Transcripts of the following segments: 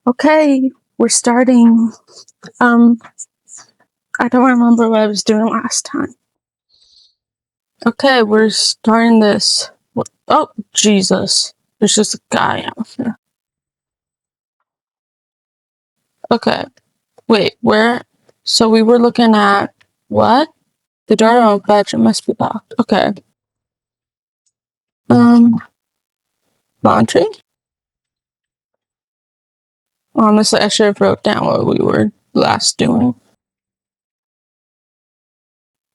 Okay, we're starting. Um, I don't remember what I was doing last time. Okay, we're starting this. Oh, Jesus. There's just a guy out here. Okay, wait, where? So we were looking at what? The door on bedroom must be locked. Okay. Laundry? Honestly, I should have wrote down what we were last doing.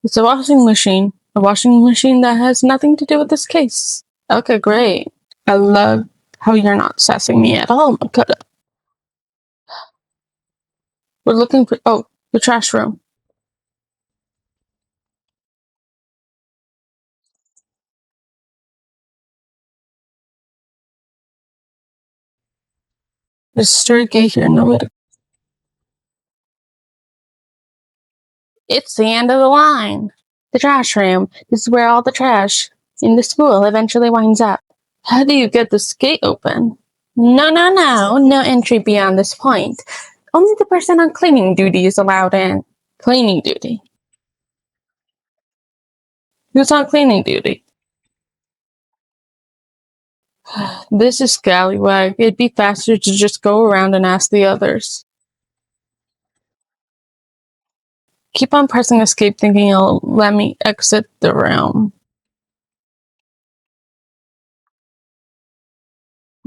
It's a washing machine. A washing machine that has nothing to do with this case. Okay, great. I love how you're not sassing me at all, Makota. We're looking for, the trash room. There's a straight gate here, no way to. It's the end of the line. The trash room. This is where all the trash in the school eventually winds up. How do you get this gate open? No entry beyond this point. Only the person on cleaning duty is allowed in. Cleaning duty? Who's on cleaning duty? This is scallywag. It'd be faster to just go around and ask the others. Keep on pressing escape thinking it'll let me exit the room.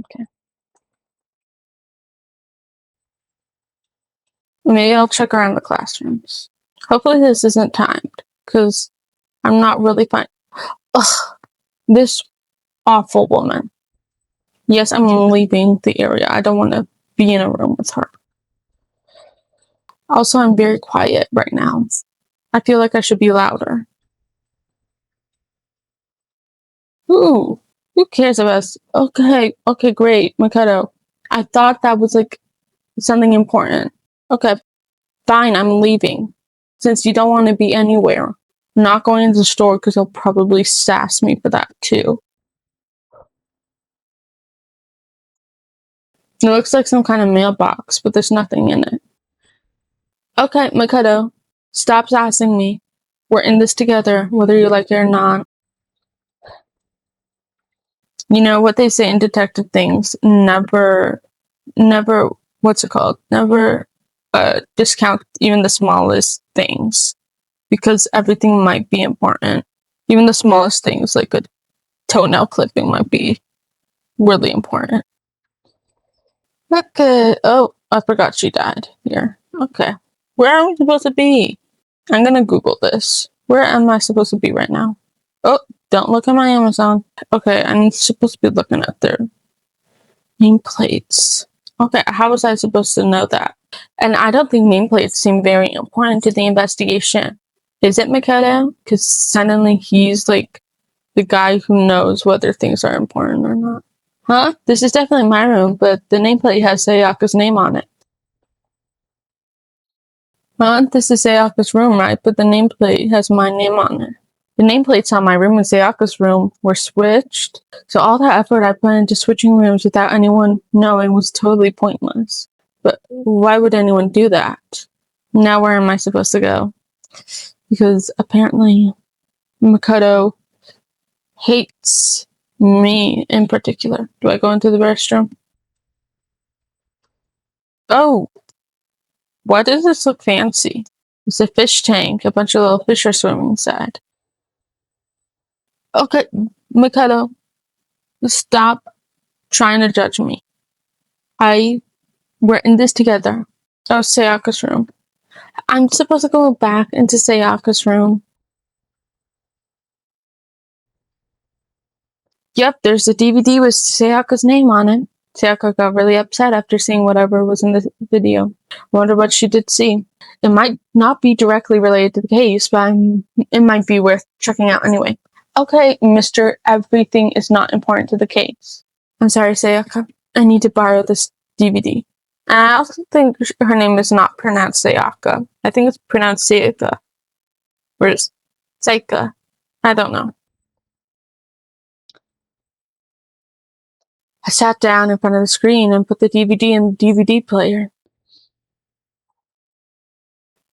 Okay. Maybe I'll check around the classrooms. Hopefully this isn't timed, because I'm not really fine. Ugh, this awful woman. Yes, I'm leaving the area. I don't want to be in a room with her. Also, I'm very quiet right now. I feel like I should be louder. Ooh, who cares about us? Okay, great, Makoto. I thought that was like something important. Okay, fine, I'm leaving. Since you don't want to be anywhere. I'm not going to the store because he'll probably sass me for that too. It looks like some kind of mailbox, but there's nothing in it. Okay, Makoto, stop sassing me. We're in this together, whether you like it or not. You know what they say in detective things, never, what's it called? Never discount even the smallest things, because everything might be important. Even the smallest things, like a toenail clipping, might be really important. Okay. Oh, I forgot she died here. Okay. Where are we supposed to be? I'm gonna Google this. Where am I supposed to be right now? Oh, don't look at my Amazon. Okay, I'm supposed to be looking at their nameplates. Okay, how was I supposed to know that? And I don't think nameplates seem very important to the investigation. Is it Makoto? Because suddenly he's like the guy who knows whether things are important or not. Huh? This is definitely my room, but the nameplate has Sayaka's name on it. Huh? This is Sayaka's room, right? But the nameplate has my name on it. The nameplates on my room and Sayaka's room were switched, so all that effort I put into switching rooms without anyone knowing was totally pointless. But why would anyone do that? Now where am I supposed to go? Because apparently Makoto hates me in particular. Do I go into the restroom? Oh, why does this look fancy? It's a fish tank. A bunch of little fish are swimming inside. Okay, Makoto, stop trying to judge me. We're in this together. Oh, Sayaka's room. I'm supposed to go back into Sayaka's room. Yep, there's a DVD with Sayaka's name on it. Sayaka got really upset after seeing whatever was in the video. I wonder what she did see. It might not be directly related to the case, but it might be worth checking out anyway. Okay, mister, everything is not important to the case. I'm sorry, Sayaka. I need to borrow this DVD. And I also think her name is not pronounced Sayaka. I think it's pronounced Sayaka. Or is Saika. I don't know. I sat down in front of the screen and put the DVD in the DVD player.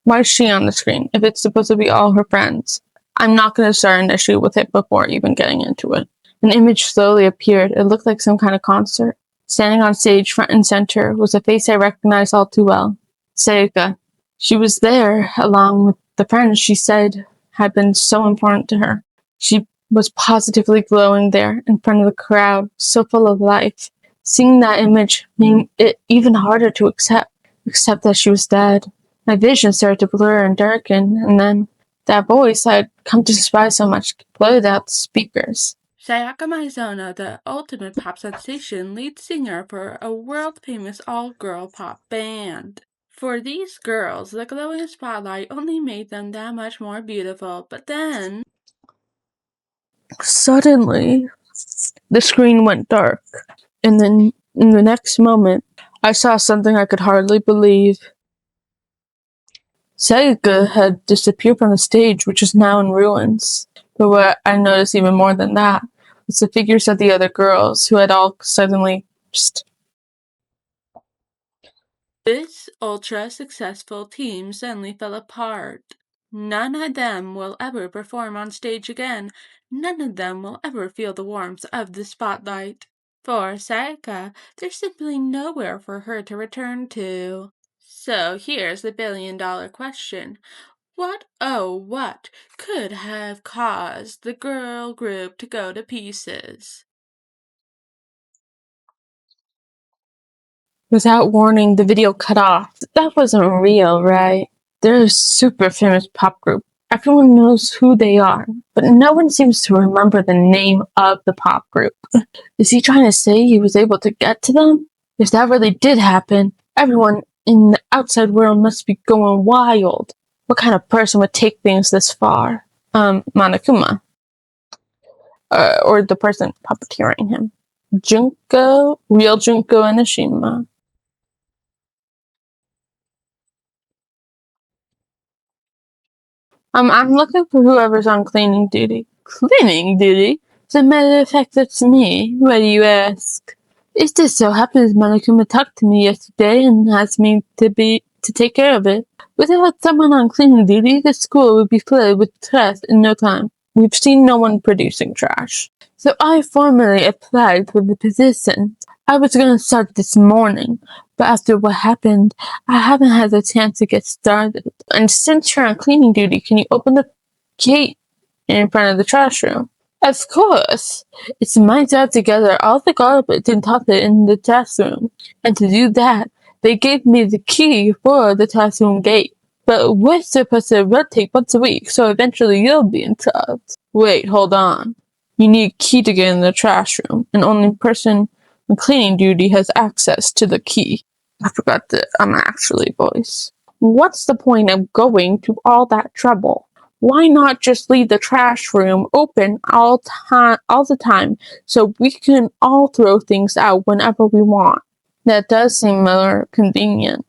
Why is she on the screen if it's supposed to be all her friends? I'm not going to start an issue with it before even getting into it. An image slowly appeared. It looked like some kind of concert. Standing on stage front and center was a face I recognized all too well. Sayaka. She was there along with the friends she said had been so important to her. She was positively glowing there in front of the crowd, so full of life. Seeing that image made it even harder to accept that she was dead. My vision started to blur and darken, and then that voice I'd come to despise so much blurted out the speakers. Sayaka Maizono, the ultimate pop sensation lead singer for a world-famous all-girl pop band. For these girls, the glowing spotlight only made them that much more beautiful, but then... Suddenly, the screen went dark, and then in the next moment, I saw something I could hardly believe. Sayaka had disappeared from the stage, which is now in ruins. But what I noticed even more than that was the figures of the other girls, who had all suddenly This ultra-successful team suddenly fell apart. None of them will ever perform on stage again. None of them will ever feel the warmth of the spotlight. For Sayaka, there's simply nowhere for her to return to. So here's the billion-dollar question. What, oh what, could have caused the girl group to go to pieces? Without warning, the video cut off. That wasn't real, right? They're a super famous pop group. Everyone knows who they are, but no one seems to remember the name of the pop group. Is he trying to say he was able to get to them? If that really did happen, everyone in the outside world must be going wild. What kind of person would take things this far? Monokuma. Or the person puppeteering him. Junko, real Junko Enoshima. I'm looking for whoever's on cleaning duty. Cleaning duty? As a matter of fact, that's me. Why do you ask? It just so happens Monokuma talked to me yesterday and asked me to take care of it. Without someone on cleaning duty, the school would be flooded with trash in no time. We've seen no one producing trash. So I formally applied for the position. I was gonna start this morning, but after what happened, I haven't had the chance to get started. And since you're on cleaning duty, can you open the gate in front of the trash room? Of course! It's my job to gather all the garbage and toss it in the trash room. And to do that, they gave me the key for the trash room gate. But we're supposed to rotate once a week, so eventually you'll be in charge. Wait, hold on. You need a key to get in the trash room, and only person on cleaning duty has access to the key. I forgot the actually voice. What's the point of going to all that trouble? Why not just leave the trash room open all the time so we can all throw things out whenever we want? That does seem more convenient.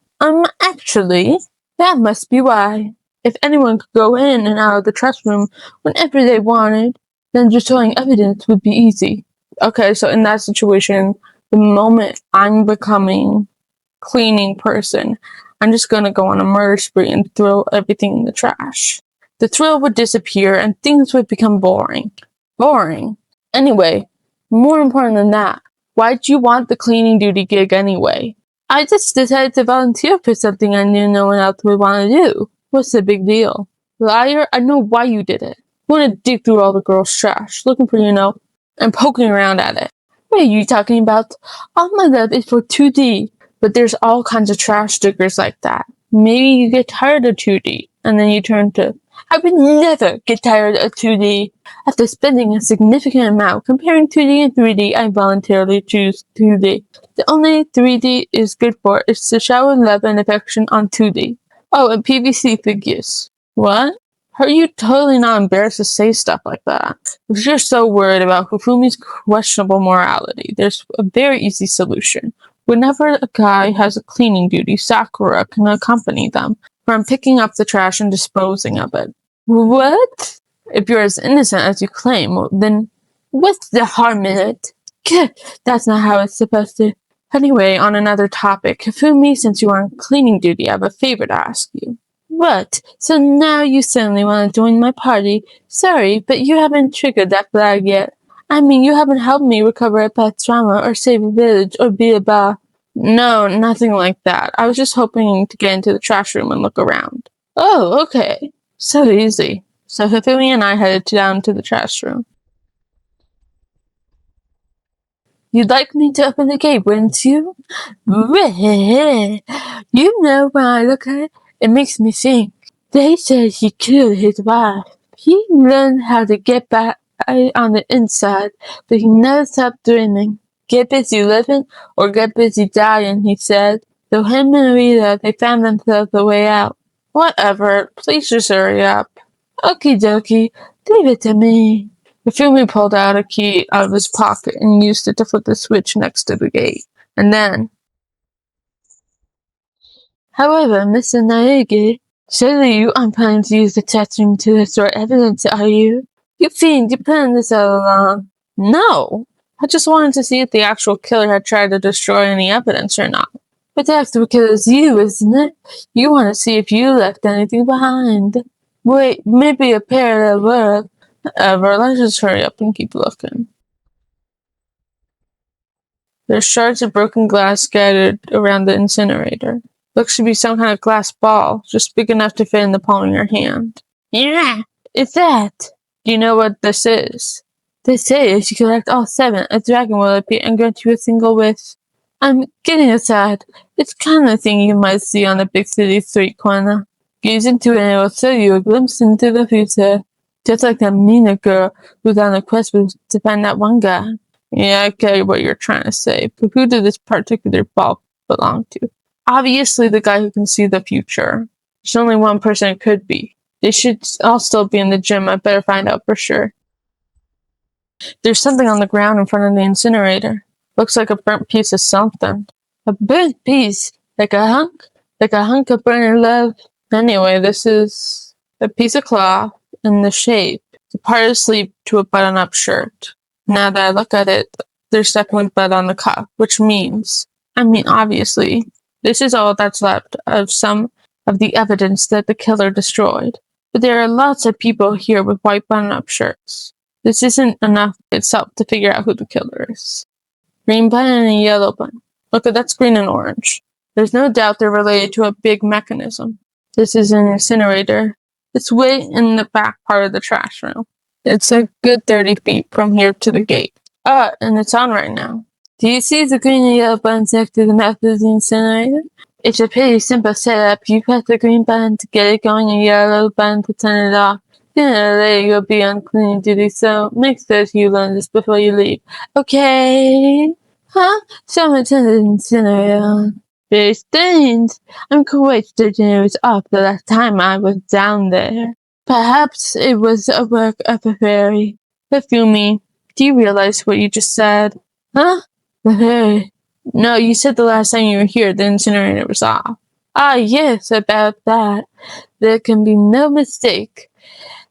Actually, that must be why. If anyone could go in and out of the trash room whenever they wanted, then destroying evidence would be easy. Okay, so in that situation, the moment I'm becoming cleaning person, I'm just gonna go on a murder spree and throw everything in the trash. The thrill would disappear and things would become boring. Boring? Anyway, more important than that, why'd you want the cleaning duty gig anyway? I just decided to volunteer for something I knew no one else would want to do. What's the big deal? Liar, I know why you did it. You want to dig through all the girls' trash, looking for, and poking around at it. What are you talking about? All my love is for 2D, but there's all kinds of trash diggers like that. Maybe you get tired of 2D, and then you turn to... I would never get tired of 2D. After spending a significant amount comparing 2D and 3D, I voluntarily choose 2D. The only 3D is good for is to shower love and affection on 2D. Oh, and PVC figures. What? Are you totally not embarrassed to say stuff like that? If you're so worried about Kufumi's questionable morality, there's a very easy solution. Whenever a guy has a cleaning duty, Sakura can accompany them from picking up the trash and disposing of it. What? If you're as innocent as you claim, then what's the harm in it? That's not how it's supposed to. Anyway, on another topic, Hifumi, since you are on cleaning duty, I have a favor to ask you. What? So now you suddenly want to join my party? Sorry, but you haven't triggered that flag yet. I mean, you haven't helped me recover a pet's trauma, or save a village, or be a ba. No, nothing like that. I was just hoping to get into the trash room and look around. Oh, okay. So easy. So Hifumi and I headed down to the trash room. You'd like me to open the gate, wouldn't you? You know, when I look at it, it makes me think. They said he killed his wife. He learned how to get back on the inside, but he never stopped dreaming. Get busy living or get busy dying, he said. So him and Rita, they found themselves a way out. Whatever, please just hurry up. Okie dokie, leave it to me. Hifumi pulled out a key out of his pocket and used it to flip the switch next to the gate. And then... However, Mr. Naegi, surely you aren't planning to use the test room to destroy evidence, are you? You fiend, you planned this all along. No! I just wanted to see if the actual killer had tried to destroy any evidence or not. But that's because you, isn't it? You want to see if you left anything behind. Wait, maybe a parallel world. Whatever, let's just hurry up and keep looking. There's shards of broken glass scattered around the incinerator. Looks to be some kind of glass ball, just big enough to fit in the palm of your hand. Yeah, it's that. Do you know what this is? They say if you collect all 7, a dragon will appear and grant you a single wish. I'm getting aside. It's kind of thing you might see on a big city street corner. Gaze into it and it will show you a glimpse into the future. Just like that Mina girl who's on a quest to find that one guy. Yeah, I get what you're trying to say, but who did this particular ball belong to? Obviously the guy who can see the future. There's only one person it could be. They should all still be in the gym. I better find out for sure. There's something on the ground in front of the incinerator. Looks like a burnt piece of something. A burnt piece? Like a hunk? Like a hunk of burning love? Anyway, this is a piece of cloth in the shape. The part of sleeve to a button-up shirt. Now that I look at it, there's definitely blood on the cuff, which means, obviously, this is all that's left of some of the evidence that the killer destroyed. But there are lots of people here with white button-up shirts. This isn't enough itself to figure out who the killer is. Green button and a yellow button. Look, that's green and orange. There's no doubt they're related to a big mechanism. This is an incinerator. It's way in the back part of the trash room. It's a good 30 feet from here to the gate. And it's on right now. Do you see the green and yellow buttons next to the mouth of the incinerator? It's a pretty simple setup. You press the green button to get it going and yellow button to turn it off. Sooner or later you'll be on cleaning duty, so make sure you learn this before you leave. Okay? Huh? Someone turned the incinerator on. Very strange. I'm quite certain it was off the last time I was down there. Perhaps it was a work of a fairy. Hifumi, do you realize what you just said? Huh? The fairy. No, you said the last time you were here the incinerator was off. Ah, yes, about that. There can be no mistake.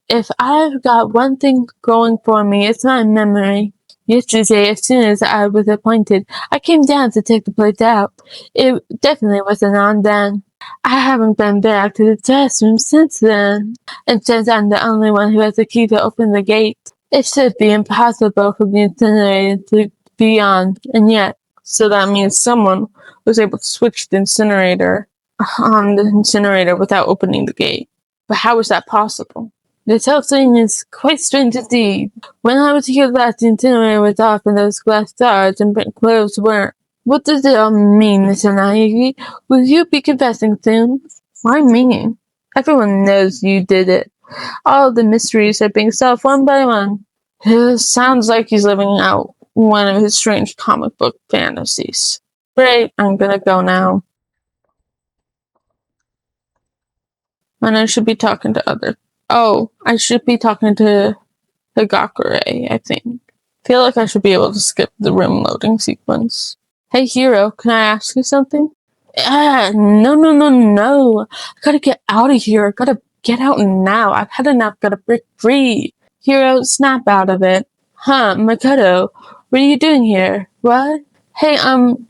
If I've got one thing going for me, it's my memory. Yesterday, as soon as I was appointed, I came down to take the place out. It definitely wasn't on then. I haven't been back to the test room since then. And since I'm the only one who has the key to open the gate, it should be impossible for the incinerator to be on, and yet. So that means someone was able to switch the incinerator on the incinerator without opening the gate. But how is that possible? This whole thing is quite strange indeed. When I was here last, the incinerator was off and those glass jars and burnt clothes weren't. What does it all mean, Mr. Naegi? Will you be confessing soon? Why me? Everyone knows you did it. All the mysteries are being solved one by one. It sounds like he's living out one of his strange comic book fantasies. Great, I'm gonna go now. And I should be talking to I should be talking to Higakure, I think. Feel like I should be able to skip the room loading sequence. Hey Hiro, can I ask you something? No. I gotta get out of here. I gotta get out now. I've had enough. Gotta break free. Hiro, snap out of it. Huh, Makoto, What are you doing here? What? Hey,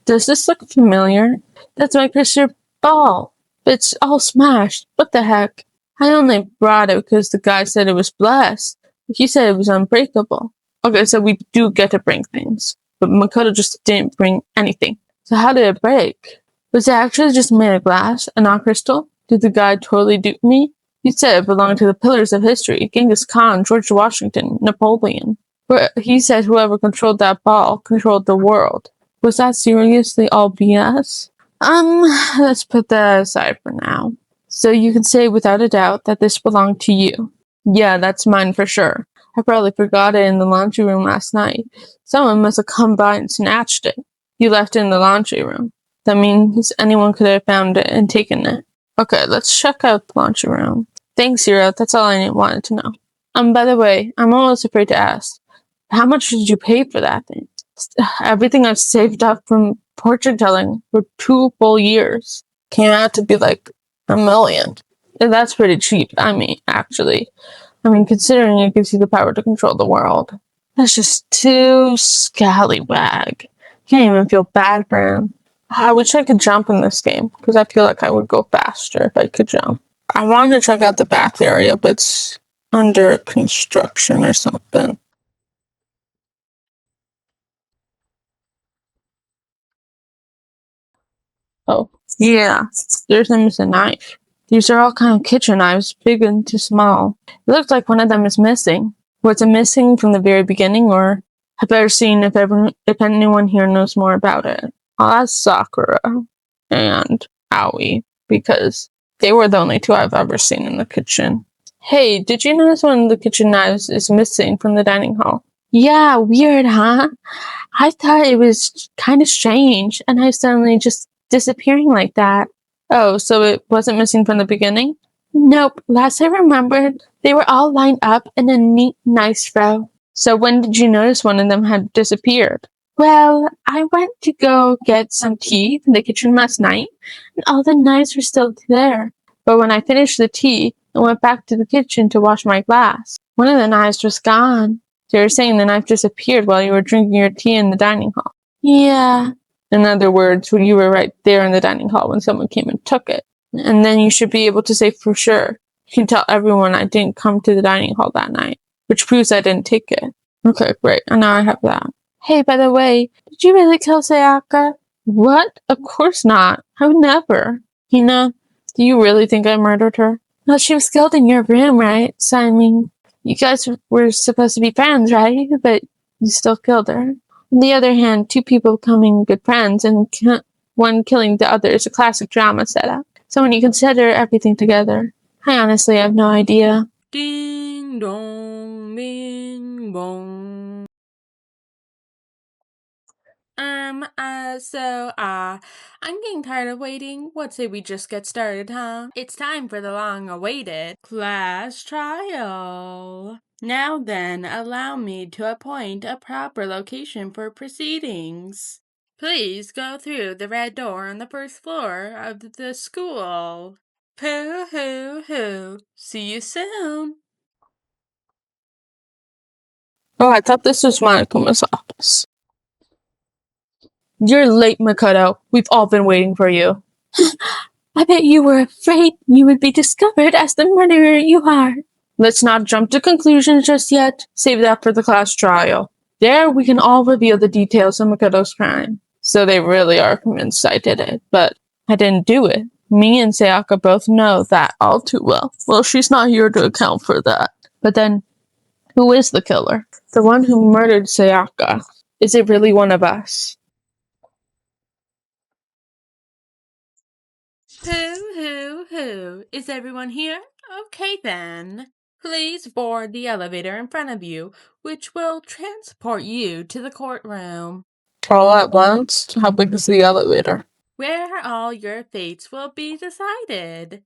does this look familiar? That's my crystal ball. It's all smashed. What the heck? I only brought it because the guy said it was blessed. He said it was unbreakable. Okay, so we do get to bring things. But Makoto just didn't bring anything. So how did it break? Was it actually just made of glass and not crystal? Did the guy totally dupe me? He said it belonged to the pillars of history. Genghis Khan, George Washington, Napoleon. He said whoever controlled that ball controlled the world. Was that seriously all BS? Let's put that aside for now. So you can say without a doubt that this belonged to you. Yeah, that's mine for sure. I probably forgot it in the laundry room last night. Someone must have come by and snatched it. You left it in the laundry room. That means anyone could have found it and taken it. Okay, let's check out the laundry room. Thanks, Zero. That's all I wanted to know. By the way, I'm almost afraid to ask. How much did you pay for that thing? Everything I've saved up from fortune telling for 2 full years came out to be like $1 million. And that's pretty cheap. Actually. Considering it gives you the power to control the world. That's just too scallywag. Can't even feel bad for him. I wish I could jump in this game, because I feel like I would go faster if I could jump. I wanted to check out the back area, but it's under construction or something. Oh, yeah, there's a missing knife. These are all kind of kitchen knives, big and to small. It looks like one of them is missing. Was it missing from the very beginning, or I better see if anyone here knows more about it? I'll ask Sakura and Aoi, because they were the only two I've ever seen in the kitchen. Hey, did you notice one of the kitchen knives is missing from the dining hall? Yeah, weird, huh? I thought it was kind of strange, and I suddenly just disappearing like that. Oh, so it wasn't missing from the beginning? Nope. Last I remembered, they were all lined up in a neat, nice row. So when did you notice one of them had disappeared? Well, I went to go get some tea from the kitchen last night, and all the knives were still there. But when I finished the tea, I went back to the kitchen to wash my glass. One of the knives was gone. So you're saying the knife disappeared while you were drinking your tea in the dining hall? Yeah. In other words, when you were right there in the dining hall when someone came and took it. And then you should be able to say for sure. You can tell everyone I didn't come to the dining hall that night, which proves I didn't take it. Okay, great. And now I have that. Hey, by the way, did you really kill Sayaka? What? Of course not. I would never. Hina, do you really think I murdered her? Well, she was killed in your room, right? So, you guys were supposed to be friends, right? But you still killed her. On the other hand, two people becoming good friends and one killing the other is a classic drama setup. So when you consider everything together, I honestly have no idea. Ding dong, bing bong. I'm getting tired of waiting. What say we just get started, huh? It's time for the long-awaited class trial. Now then, allow me to appoint a proper location for proceedings. Please go through the red door on the first floor of the school. Pooh hoo hoo. See you soon. Oh, I thought this was Monokuma's office. You're late, Makoto. We've all been waiting for you. I bet you were afraid you would be discovered as the murderer you are. Let's not jump to conclusions just yet. Save that for the class trial. There, we can all reveal the details of Makoto's crime. So they really are convinced I did it, but I didn't do it. Me and Sayaka both know that all too well. Well, she's not here to account for that. But then, who is the killer? The one who murdered Sayaka. Is it really one of us? Hoo hoo hoo. Is everyone here? Okay then. Please board the elevator in front of you, which will transport you to the courtroom, All at once? How big is the elevator? where all your fates will be decided.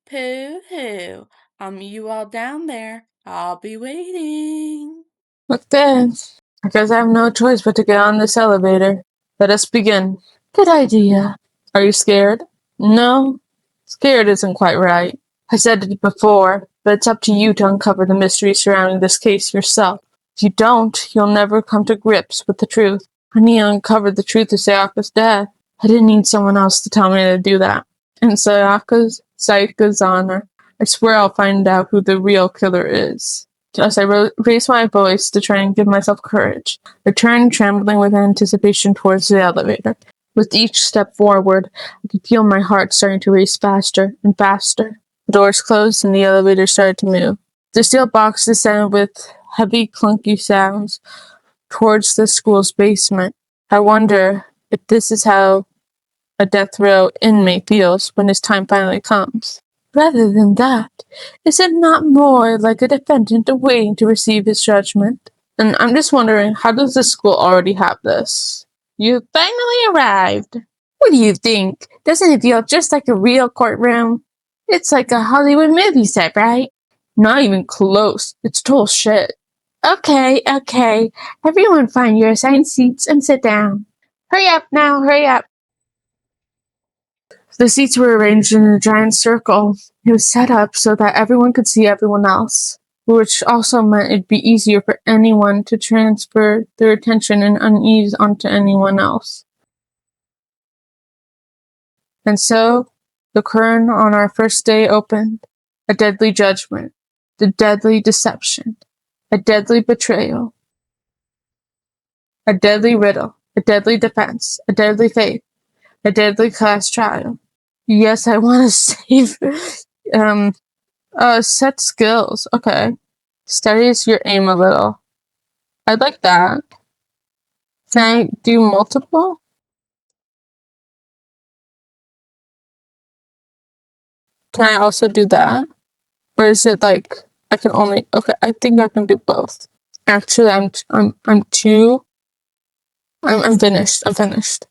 Pooh hoo. I'll meet you all down there. I'll be waiting. Look this. I guess I have no choice but to get on this elevator. Let us begin. Good idea. Are you scared? No. Scared isn't quite right. I said it before, but it's up to you to uncover the mystery surrounding this case yourself. If you don't, you'll never come to grips with the truth. I need to uncover the truth of Sayaka's death. I didn't need someone else to tell me to do that. In Sayaka's honor, I swear I'll find out who the real killer is. As I raised my voice to try and give myself courage, I turned trembling with anticipation towards the elevator. With each step forward, I could feel my heart starting to race faster and faster. The doors closed and the elevator started to move. The steel box descended with heavy, clunky sounds towards the school's basement. I wonder if this is how a death row inmate feels when his time finally comes. Rather than that, is it not more like a defendant awaiting to receive his judgment? And I'm just wondering, how does the school already have this? You finally arrived. What do you think? Doesn't it feel just like a real courtroom? It's like a Hollywood movie set, right? Not even close. It's total shit. Okay. Everyone find your assigned seats and sit down. Hurry up now, hurry up. The seats were arranged in a giant circle. It was set up so that everyone could see everyone else, which also meant it'd be easier for anyone to transfer their attention and unease onto anyone else. And so, the curtain on our first day opened. A deadly judgment, a deadly deception, a deadly betrayal, a deadly riddle, a deadly defense, a deadly faith, a deadly class trial. Yes, I want to save. Set skills. Okay. Steadies your aim a little. I'd like that. Can I do multiple? Can I also do that? Or is it like I can only? Okay, I think I can do both. Actually, I'm finished. I'm finished.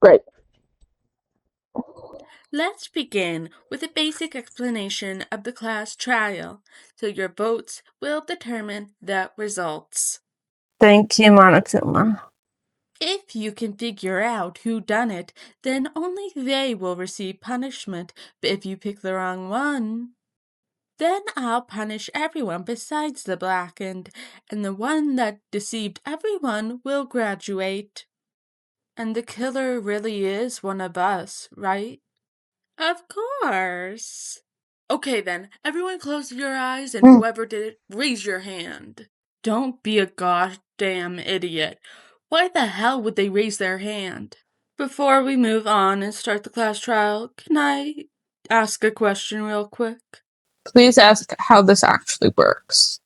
Great. Let's begin with a basic explanation of the class trial, so your votes will determine the results. Thank you, Monokuma. If you can figure out who done it, then only they will receive punishment, but if you pick the wrong one, then I'll punish everyone besides the blackened, and the one that deceived everyone will graduate. And the killer really is one of us, right? Of course. Okay then, everyone close your eyes and whoever did it, raise your hand. Don't be a goddamn idiot. Why the hell would they raise their hand? Before we move on and start the class trial, can I ask a question real quick? Please ask how this actually works.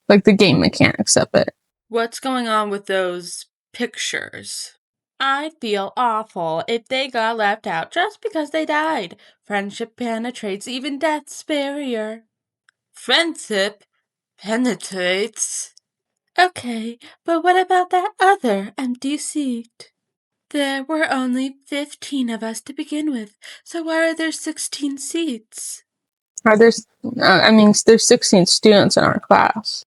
Like the game mechanics of it. What's going on with those pictures? I'd feel awful if they got left out just because they died. Friendship penetrates even death's barrier. Friendship penetrates? Okay, but what about that other empty seat? There were only 15 of us to begin with, so why are there 16 seats? There's 16 students in our class.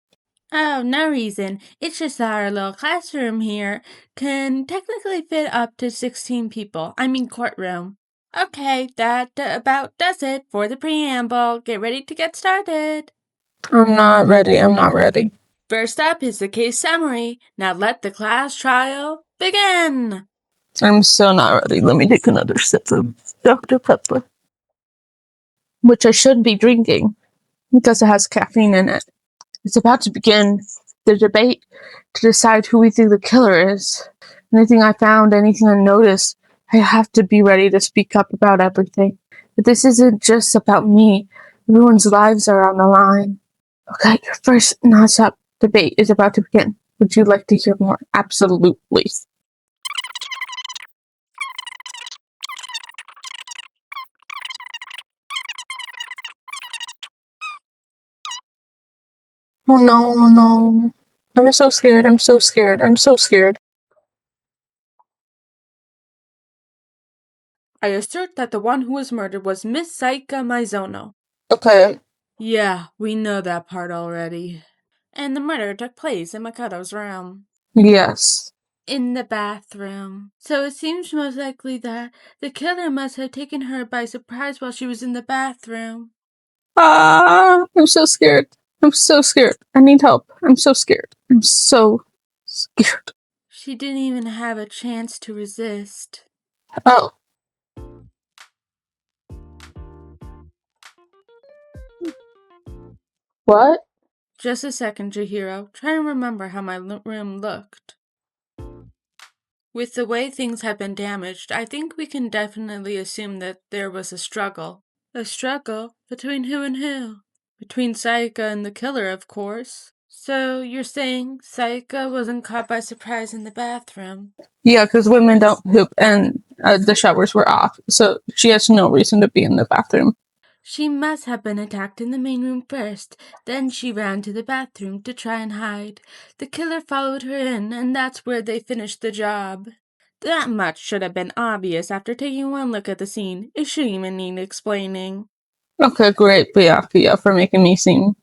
Oh, no reason. It's just that our little classroom here can technically fit up to 16 people. I mean courtroom. Okay, that about does it for the preamble. Get ready to get started. I'm not ready. First up is the case summary. Now let the class trial begin. I'm so not ready. Let me take another sip of Dr. Pepper. Which I should be drinking because it has caffeine in it. It's about to begin the debate to decide who we think the killer is. Anything I found, anything I noticed, I have to be ready to speak up about everything. But this isn't just about me. Everyone's lives are on the line. Okay, your first non-stop debate is about to begin. Would you like to hear more? Absolutely. Oh no. I'm so scared. I assert that the one who was murdered was Miss Saika Maizono. Okay. Yeah, we know that part already. And the murder took place in Makoto's room. Yes. In the bathroom. So it seems most likely that the killer must have taken her by surprise while she was in the bathroom. I'm so scared. I'm so scared. I need help. I'm so scared. I'm so scared. She didn't even have a chance to resist. Oh. What? Just a second, Chihiro. Try and remember how my room looked. With the way things have been damaged, I think we can definitely assume that there was a struggle. A struggle? Between who and who? Between Sayaka and the killer, of course. So, you're saying Sayaka wasn't caught by surprise in the bathroom? Yeah, because women don't poop and the showers were off, so she has no reason to be in the bathroom. She must have been attacked in the main room first. Then she ran to the bathroom to try and hide. The killer followed her in, and that's where they finished the job. That much should have been obvious after taking one look at the scene. It shouldn't even need explaining. Okay, great, Byakuya, for making me seem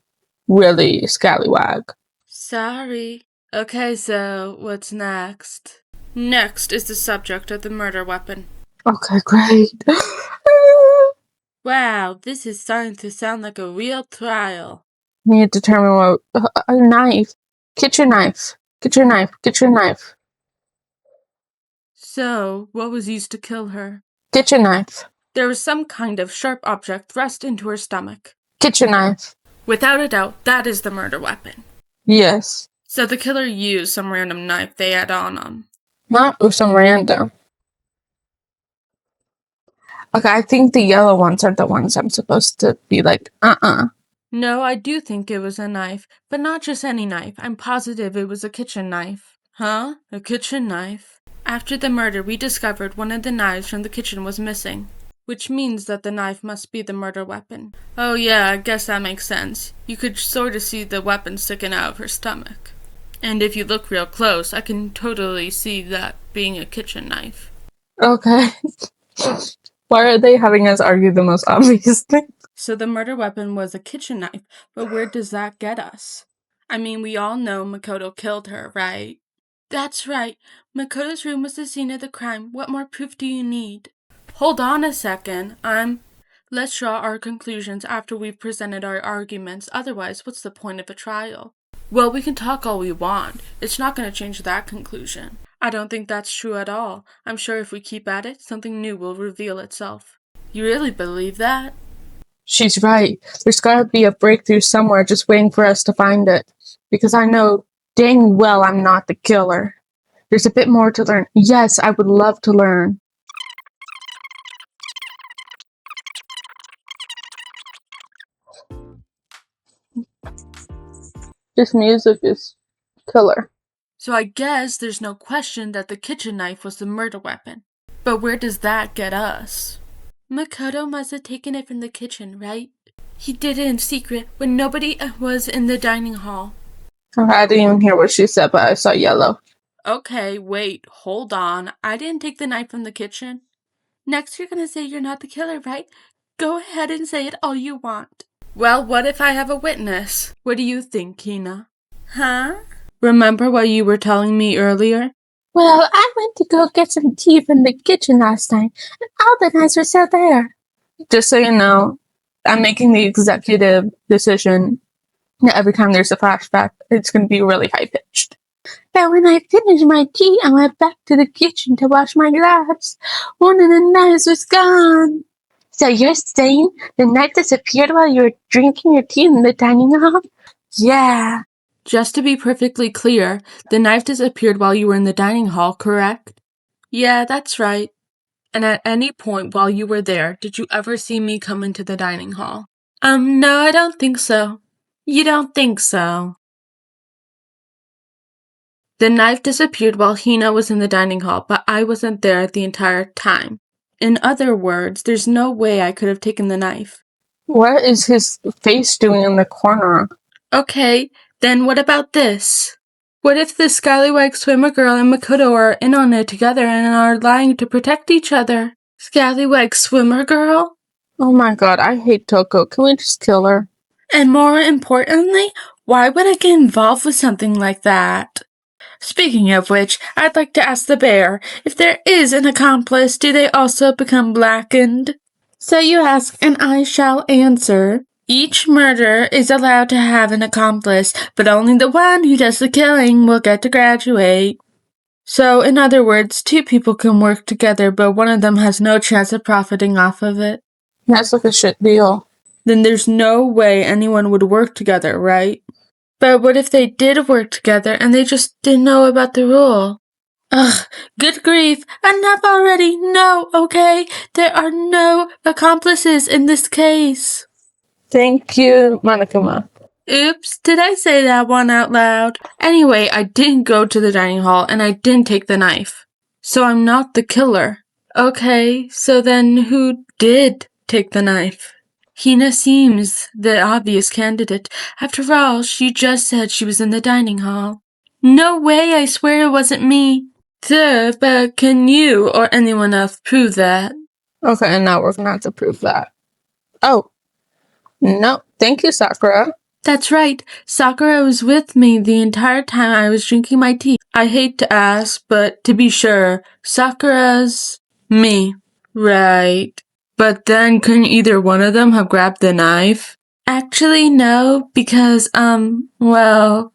really scallywag. Sorry. Okay, so what's next? Next is the subject of the murder weapon. Okay, great. Wow, this is starting to sound like a real trial. Need to determine what a knife. Get your knife. Get your knife. Get your knife. So, what was used to kill her? Get your knife. There was some kind of sharp object thrust into her stomach. Get your knife. Without a doubt, that is the murder weapon. Yes. So the killer used some random knife they had on him. Not with some random. Okay, I think the yellow ones are the ones I'm supposed to be like, No, I do think it was a knife, but not just any knife. I'm positive it was a kitchen knife. Huh? A kitchen knife? After the murder, we discovered one of the knives from the kitchen was missing, which means that the knife must be the murder weapon. Oh yeah, I guess that makes sense. You could sort of see the weapon sticking out of her stomach. And if you look real close, I can totally see that being a kitchen knife. Okay. Why are they having us argue the most obvious thing? So the murder weapon was a kitchen knife, but where does that get us? I mean, we all know Makoto killed her, right? That's right. Makoto's room was the scene of the crime. What more proof do you need? Hold on a second. Let's draw our conclusions after we've presented our arguments. Otherwise, what's the point of a trial? Well, we can talk all we want. It's not going to change that conclusion. I don't think that's true at all. I'm sure if we keep at it, something new will reveal itself. You really believe that? She's right. There's gotta be a breakthrough somewhere just waiting for us to find it. Because I know dang well I'm not the killer. There's a bit more to learn. Yes, I would love to learn. This music is killer. So I guess there's no question that the kitchen knife was the murder weapon. But where does that get us? Makoto must have taken it from the kitchen, right? He did it in secret when nobody was in the dining hall. I didn't even hear what she said, but I saw yellow. Okay, wait, hold on. I didn't take the knife from the kitchen. Next you're gonna say you're not the killer, right? Go ahead and say it all you want. Well, what if I have a witness? What do you think, Hina? Huh? Remember what you were telling me earlier? Well, I went to go get some tea from the kitchen last night, and all the knives were still there. Just so you know, I'm making the executive decision that every time there's a flashback, it's going to be really high-pitched. But when I finished my tea, I went back to the kitchen to wash my gloves. One of the knives was gone. So you're saying the knife disappeared while you were drinking your tea in the dining hall? Yeah. Just to be perfectly clear, the knife disappeared while you were in the dining hall, correct? Yeah, that's right. And at any point while you were there, did you ever see me come into the dining hall? No, I don't think so. You don't think so? The knife disappeared while Hina was in the dining hall, but I wasn't there the entire time. In other words, there's no way I could have taken the knife. What is his face doing in the corner? Okay, then what about this? What if the Scallywag Swimmer Girl and Makoto are in on it together and are lying to protect each other? Scallywag Swimmer Girl? Oh my god, I hate Toko. Can we just kill her? And more importantly, why would I get involved with something like that? Speaking of which, I'd like to ask the bear, if there is an accomplice, do they also become blackened? So you ask, and I shall answer. Each murderer is allowed to have an accomplice, but only the one who does the killing will get to graduate. So, in other words, two people can work together, but one of them has no chance of profiting off of it. That's like a shit deal. Then there's no way anyone would work together, right? But what if they did work together and they just didn't know about the rule? Ugh, good grief, enough already, no, okay? There are no accomplices in this case. Thank you, Monokuma. Oops, did I say that one out loud? Anyway, I didn't go to the dining hall and I didn't take the knife. So I'm not the killer. Okay, so then who did take the knife? Hina seems the obvious candidate. After all, she just said she was in the dining hall. No way, I swear it wasn't me. Duh, but can you or anyone else prove that? Okay, and now we're gonna have to prove that. Oh, no. Thank you, Sakura. That's right. Sakura was with me the entire time I was drinking my tea. I hate to ask, but to be sure, Sakura's me. Right. But then couldn't either one of them have grabbed the knife? Actually, no, because, well,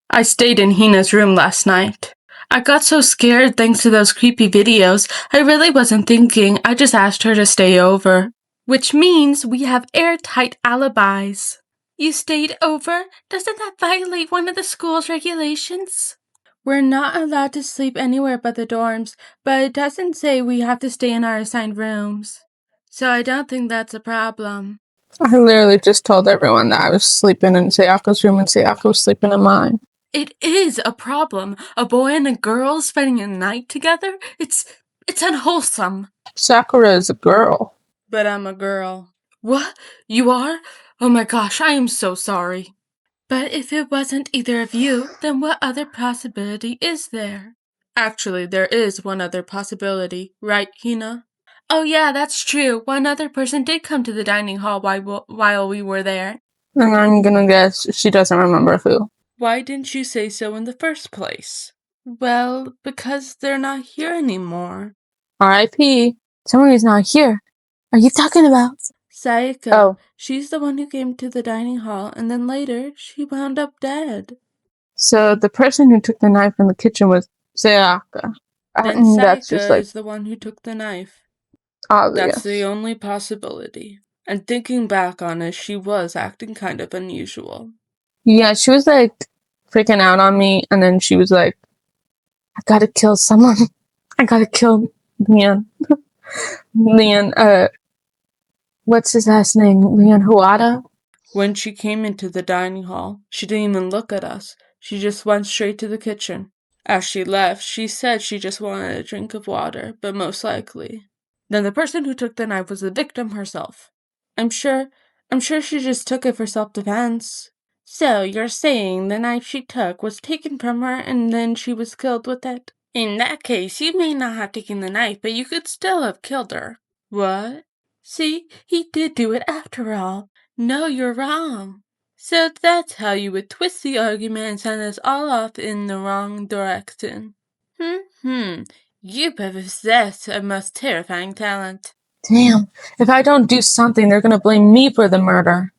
I stayed in Hina's room last night. I got so scared thanks to those creepy videos. I really wasn't thinking. I just asked her to stay over. Which means we have airtight alibis. You stayed over? Doesn't that violate one of the school's regulations? We're not allowed to sleep anywhere but the dorms, but it doesn't say we have to stay in our assigned rooms. So I don't think that's a problem. I literally just told everyone that I was sleeping in Sayako's room and Sayako was sleeping in mine. It is a problem. A boy and a girl spending a night together? It's unwholesome. Sakura is a girl. But I'm a girl. What? You are? Oh my gosh, I am so sorry. But if it wasn't either of you, then what other possibility is there? Actually, there is one other possibility, right, Hina? Oh yeah, that's true. One other person did come to the dining hall while we were there. And I'm gonna guess she doesn't remember who. Why didn't you say so in the first place? Well, because they're not here anymore. R.I.P. Somebody's not here. Are you talking about? Sayaka. Oh. She's the one who came to the dining hall, and then later she wound up dead. So the person who took the knife in the kitchen was Sayaka. Then And that's just Sayaka like is the one who took the knife. obvious. That's the only possibility. And thinking back on it, she was acting kind of unusual. Yeah, she was like freaking out on me, and then she was like, I gotta kill someone. I gotta kill Leon. Leon, what's his last name? Leon Huada? When she came into the dining hall, she didn't even look at us. She just went straight to the kitchen. As she left, she said she just wanted a drink of water, but most likely. Then the person who took the knife was the victim herself. I'm sure she just took it for self-defense. So, you're saying the knife she took was taken from her and then she was killed with it? In that case, you may not have taken the knife, but you could still have killed her. What? See, he did do it after all. No, you're wrong. So that's how you would twist the argument and send us all off in the wrong direction. You possess a most terrifying talent. Damn, if I don't do something, they're gonna blame me for the murder.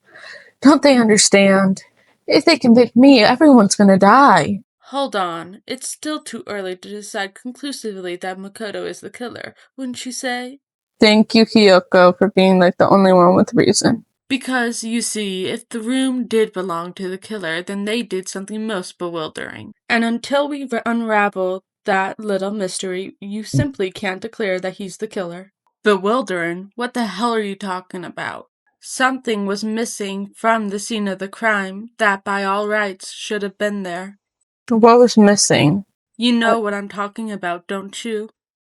Don't they understand? If they convict me, everyone's gonna die. Hold on, it's still too early to decide conclusively that Makoto is the killer, wouldn't you say? Thank you, Kyoko, for being like the only one with reason. Because, you see, if the room did belong to the killer, then they did something most bewildering. And until we unravel that little mystery, you simply can't declare that he's the killer. Bewildering? What the hell are you talking about? Something was missing from the scene of the crime that by all rights should have been there. What was missing? You know what I'm talking about, don't you?